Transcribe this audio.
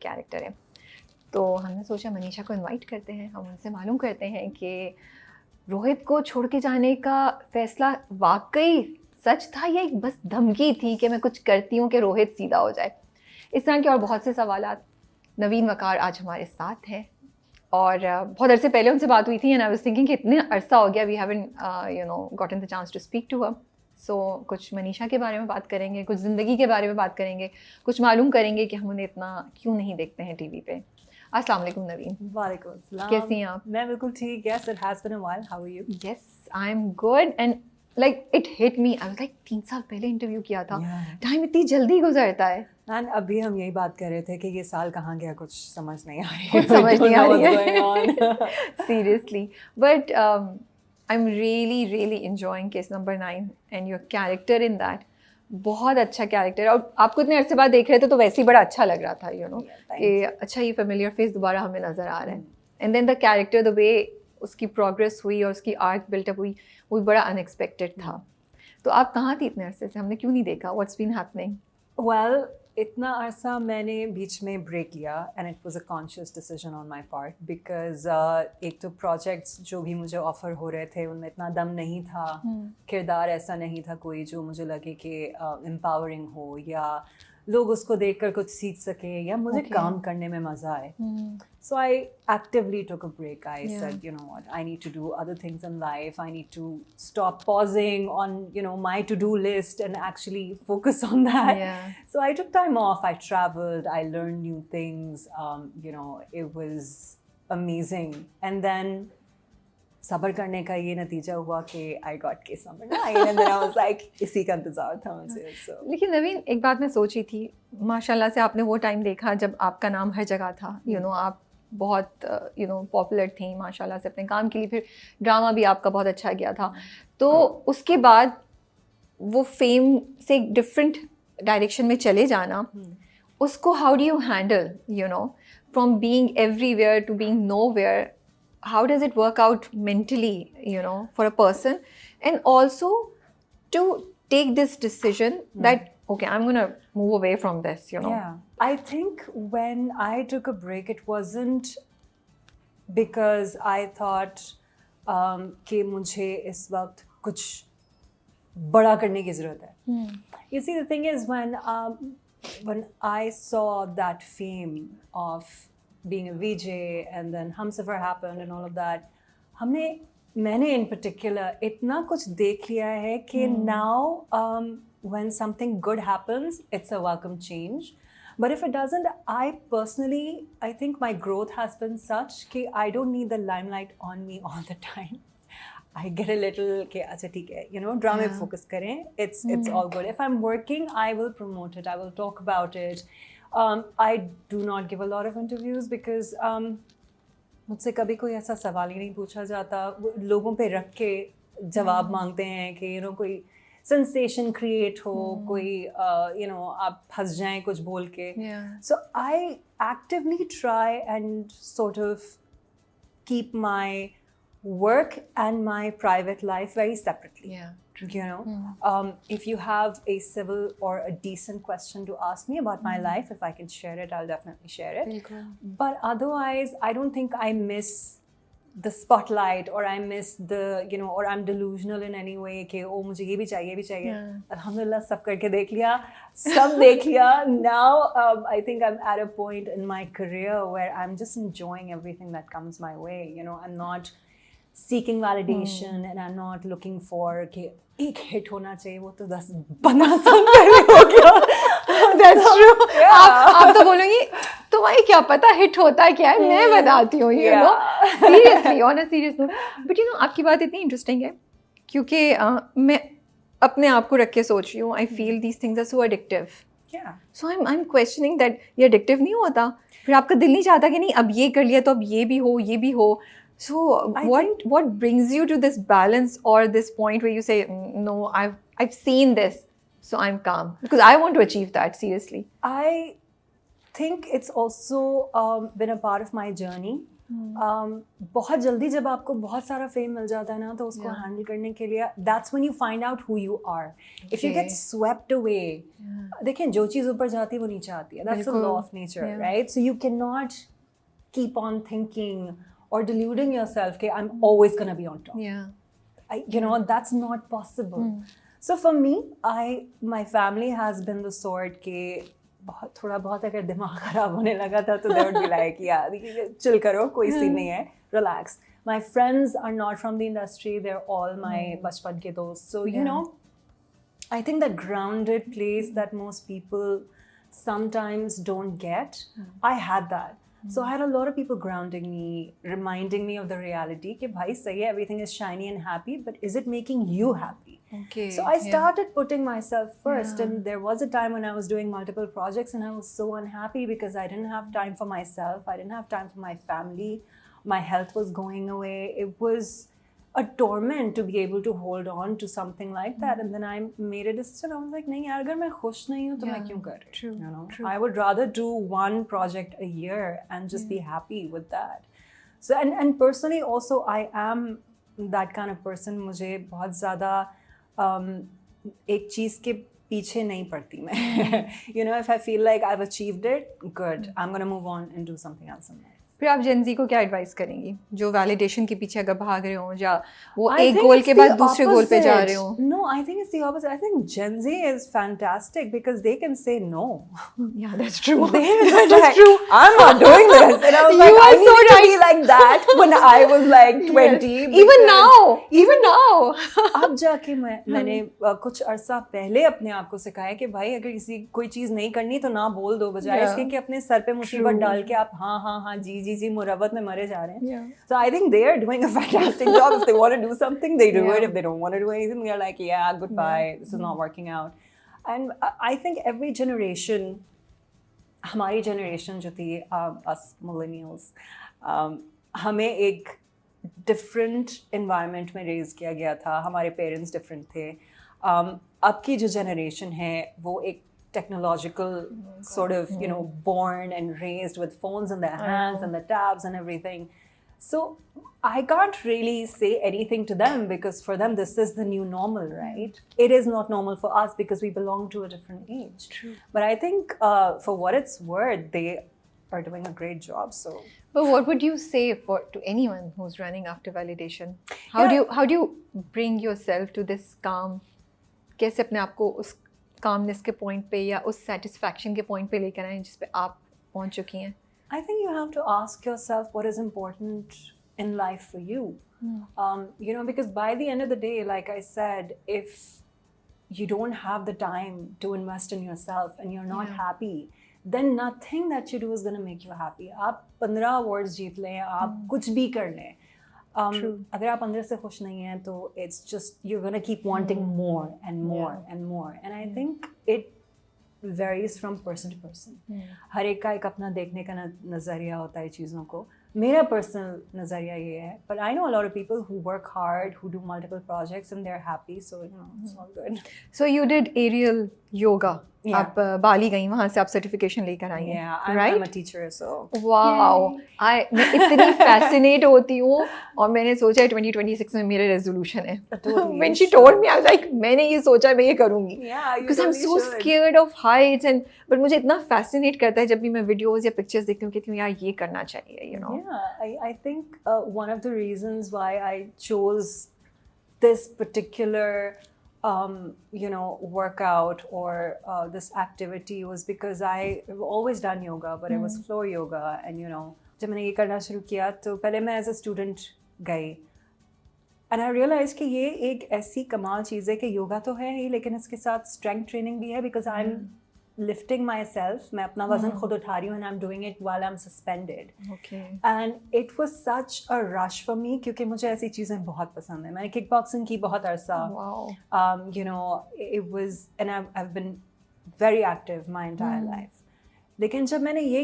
Character है। तो हमने सोचा मनीषा को इनवाइट करते हैं, हम उनसे मालूम करते हैं कि रोहित को छोड़ के जाने का फैसला वाकई सच था या एक बस धमकी थी कि मैं कुछ करती हूँ कि रोहित सीधा हो जाए। इस तरह के और बहुत से सवालात। नवीन वकार आज हमारे साथ हैं और बहुत अरसे पहले उनसे बात हुई थी एंड आई वाज थिंकिंग कि इतने अरसा हो गया we haven't gotten the chance to speak to her. So कुछ मनीषा के बारे में बात करेंगे, कुछ ज़िंदगी के बारे में बात करेंगे, कुछ मालूम करेंगे कि हम उन्हें इतना क्यों नहीं देखते हैं टीवी पे। अस्सलाम वालेकुम नवीन। वालेकुम अस्सलाम। कैसी हैं आप? मैं बिल्कुल ठीक। Yes, it has been a while. How are you? Yes, I'm good and like it hit me. I was like 3 साल पहले इंटरव्यू किया था। टाइम इतनी जल्दी गुजरता है। And अभी हम यही बात कर रहे थे कि ये साल कहाँ गया, कुछ समझ नहीं आ रही है। कुछ समझ नहीं आ रही है। What's going on? Seriously, but I'm really enjoying case number 9 and your character in that. बहुत अच्छा कैरेक्टर। और आपको इतने अरसे बाद देख रहे थे तो वैसे ही बड़ा अच्छा लग रहा था, यू नो, कि अच्छा ये फेमिलियर फेस दोबारा हमें नज़र आ रहा है। And then the character, the way उसकी प्रोग्रेस हुई और उसकी आर्क बिल्टअप हुई, वो बड़ा अनएक्सपेक्टेड था। तो आप कहाँ थी इतने अरसे से? हमने क्यों नहीं देखा? What's been happening? Well, इतना अरसा मैंने बीच में ब्रेक लिया and it was a conscious decision on my part because एक तो प्रोजेक्ट्स जो भी मुझे ऑफर हो रहे थे उनमें इतना दम नहीं था, किरदार ऐसा नहीं था कोई जो मुझे लगे कि एम्पावरिंग हो या लोग उसको देखकर कुछ सीख सके या मुझे काम करने में मज़ा आए। So I actively took a break. I said, you know what, I need to do other things in life. I need to stop pausing on, you know, my to-do list and actually focus on that. So I took time off. I traveled. I learned new things. You know, it was amazing. And then सब्र करने का ये नतीजा हुआ कि I got case number 9 and then I was like इसी का इंतज़ार था मुझे। लेकिन नवीन, एक बात मैं सोची थी, माशाल्लाह से आपने वो टाइम देखा जब आपका नाम हर जगह था, यू नो, आप बहुत पॉपुलर थी माशाल्लाह से अपने काम के लिए, फिर ड्रामा भी आपका बहुत अच्छा गया था। तो उसके बाद वो फेम से एक डिफरेंट डायरेक्शन में चले जाना, उसको how do you handle, you know, from being everywhere to being nowhere? How does it work out mentally, you know, for a person, and also to take this decision that okay, I'm going to move away from this, you know? Yeah, I think when I took a break, it wasn't because I thought कि मुझे इस वक्त कुछ बड़ा करने की ज़रूरत है. You see, the thing is when I saw that fame of being a VJ and then Humsafar happened and all of that, मैंने in particular इतना कुछ देख लिया है कि now when something good happens, it's a welcome change. But if it doesn't, I think my growth has been such कि I don't need the limelight on me all the time. I get a little कि अच्छा ठीक है, you know, drama पे focus करें. It's all good. If I'm working, I will promote it. I will talk about it. I do not give a lot of interviews because मुझसे कभी कोई ऐसा सवाल ही नहीं पूछा जाता. लोगों पे रख के जवाब मांगते हैं कि you know कोई sensation create हो, कोई you know आप फंस जाएं कुछ बोल के. So I actively try and sort of keep my work and my private life very separately. You know, if you have a civil or a decent question to ask me about my life, if I can share it, I'll definitely share it. But otherwise, I don't think I miss the spotlight or I miss the, you know, or I'm delusional in any way कि ओ मुझे ये भी चाहिए. Alhamdulillah, सब करके देख लिया, सब देख लिया. Now I think I'm at a point in my career where I'm just enjoying everything that comes my way. You know, I'm not seeking validation and I'm not looking for कि एक hit होना चाहिए, वो तो 10-15 साल पहले हो गया. That's true. आप तो बोलोगी तुम्हें क्या पता हिट होता क्या है, मैं बताती हूँ, you know, seriously, on a serious note. But you know, आपकी बात इतनी इंटरेस्टिंग है क्योंकि मैं अपने आप को रख के सोच रही हूँ. I feel these things are so addictive. So I'm questioning that ये addictive नहीं होता? फिर आपका दिल नहीं चाहता कि नहीं अब ये कर लिया तो अब ये भी हो. So what brings you to this balance or this point where you say no, I've seen this, so I'm calm because I want to achieve that, seriously? I think it's also been a part of my journey बहुत जल्दी जब आपको बहुत सारा fame मिल जाता है ना तो उसको Yeah. हैंडल करने के लिए that's when you find out who you are if you get Okay. Swept away देखिए जो चीज़ ऊपर जाती है वो नीचे आती है दैट्स द बिल्कुल. Law of nature Yeah. Right so you can not keep on thinking or deluding yourself कि I'm always gonna be on top. Yeah. That's not possible. So for me, my family has been the sort कि थोड़ा बहुत अगर दिमाग खराब होने लगा था तो they would be like, yeah, chill करो, कोई सीन नहीं है, relax. My friends are not from the industry, they're all my बचपन के दोस्त. So, you know, I think that grounded place that most people sometimes don't get, I had that. So I had a lot of people grounding me, reminding me of the reality कि भाई सही है, everything is shiny and happy, but is it making you happy? Okay. So I started putting myself first, and there was a time when I was doing multiple projects and I was so unhappy because I didn't have time for myself, I didn't have time for my family, my health was going away. It was a torment to be able to hold on to something like that. And then I made a decision. I was like, नहीं यार, अगर मैं खुश नहीं हूँ तो मैं क्यों कर रही? True. You know, True. I would rather do one project a year and just be happy with that. So and personally also I am that kind of person. मुझे बहुत ज़्यादा एक चीज़ के पीछे नहीं पड़ती मैं. You know, if I feel like I've achieved it, good. I'm gonna move on and do something else in life. फिर आप जेनजी को क्या एडवाइस करेंगी जो वैलिडेशन के पीछे अगर भाग रहे हो या वो I एक think गोल it's के the बाद दूसरे गोल पे जा opposite. रहे हो? No, I think it's the opposite. I think Gen Z is fantastic because they can say no. Yeah, that's true. They're just That is like, true. I'm not doing this. And I was You like, I are so needed to right. be like that when I was like 20. Yes. Even now. अब जाके मैंने कुछ अरसा पहले अपने आप को सिखाया कि भाई अगर किसी कोई चीज़ नहीं करनी तो ना बोल दो बजाय Yeah. इसके कि अपने सर पे मुसीबत True. डाल के आप हाँ हाँ हाँ जी मुरब्बत में मरे जा रहे हैं. Yeah. So I think they are doing a fantastic job. If they want to do something, they do Yeah. it. If they don't want to do anything, they're like, yeah, goodbye. This is not working out. And I think every generation, हमारी generation जो थी, us millennials, हमें एक different environment में raise किया गया था. हमारे parents different थे. अब की जो generation है, वो एक technological sort of, you know, born and raised with phones in their hands and the tabs and everything. So I can't really say anything to them because for them this is the new normal, right? It is not normal for us because we belong to a different age. True. But I think for what it's worth, they are doing a great job. So. But what would you say to anyone who's running after validation? How do you bring yourself to this calm? कैसे अपने आप को उस calmness के point पे या उस satisfaction के point पे लेकर आए जिस पे आप पहुंच चुकी हैं? I think you have to ask yourself what is important in life for you. You know, because by the end of the day, like I said, if you don't have the time to invest in yourself and you're not happy, then nothing that you do is going to make you happy. आप 15 awards जीत लें, आप कुछ भी कर लें. अगर आप अंदर से खुश नहीं हैं तो it's just you're going to keep wanting more and more and more. And I think it varies from person to person. हर एक का एक अपना देखने का नज़रिया होता है चीज़ों को. मेरा personal नज़रिया ये है. But I know a lot of people who work hard, who do multiple projects and they're happy. So, you know, it's all good. So you did aerial yoga. Yeah. आप बाली गई, वहाँ से आप सर्टिफिकेशन लेकर आई हैं, Yeah, right? I'm a teacher, so. Wow. मैं इतनी fascinate होती हूँ और मैंने सोचा है 2026 में मेरा resolution है. Totally, When she sure. told me, I was like, मैंने ये सोचा मैं ये करूँगी. Yeah, you Because I'm totally so should. scared of heights but मुझे इतना fascinate करता है जब भी मैं videos या pictures देखती हूँ कहती हूँ यार ये करना चाहिए, you know. Yeah, I think one of the reasons why I chose this particular you know, workout or this activity was because I've always done yoga, but it was floor yoga. And you know, जब मैंने ये करना शुरू किया तो पहले मैं as a student गई, and I realized कि ये एक ऐसी कमाल चीज़ है कि योगा तो है ही लेकिन इसके साथ strength training भी है because I'm lifting myself, मैं अपना वजन खुद उठा रही हूँ and I'm doing it while I'm suspended. Okay. And it was such a rush for me क्योंकि मुझे ऐसी चीज़ें बहुत पसंद हैं. मैंने kickboxing की बहुत अरसा. Wow. You know, it was, and I've been very active my entire life. लेकिन जब मैंने ये